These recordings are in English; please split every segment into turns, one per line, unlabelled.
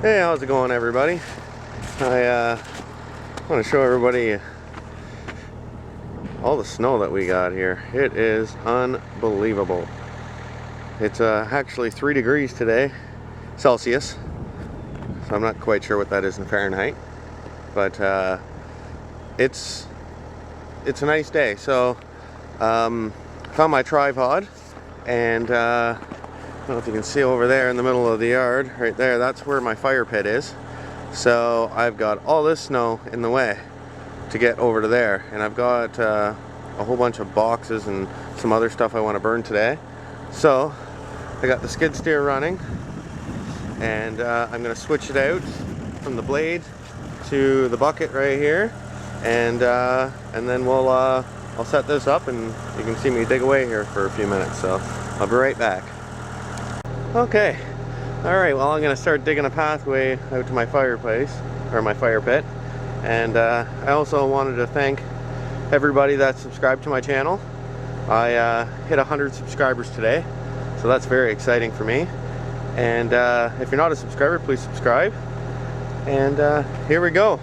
Hey, how's it going, everybody? I want to show everybody all the snow that we got here. It is unbelievable. It's actually 3 degrees today, Celsius. So I'm not quite sure what that is in Fahrenheit, but it's a nice day. So found my tripod, and I don't know if you can see over there in the middle of the yard, right there, that's where my fire pit is. So I've got all this snow in the way to get over to there, and I've got a whole bunch of boxes and some other stuff I want to burn today. So I got the skid steer running, and I'm going to switch it out from the blade to the bucket right here, and then I'll set this up, and you can see me dig away here for a few minutes. So I'll be right back. Okay. Alright, well, I'm going to start digging a pathway out to my fireplace, or my fire pit. And I also wanted to thank everybody that subscribed to my channel. I hit 100 subscribers today, so that's very exciting for me. And if you're not a subscriber, please subscribe. And here we go.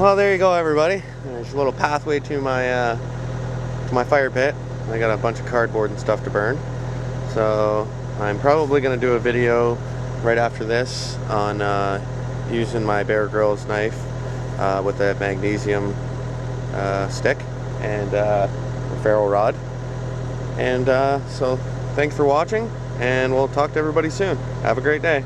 Well, there you go, everybody. There's a little pathway to my fire pit. I got a bunch of cardboard and stuff to burn. So I'm probably going to do a video right after this on using my Bear Grylls knife with a magnesium stick and a ferro rod. And so thanks for watching, and we'll talk to everybody soon. Have a great day.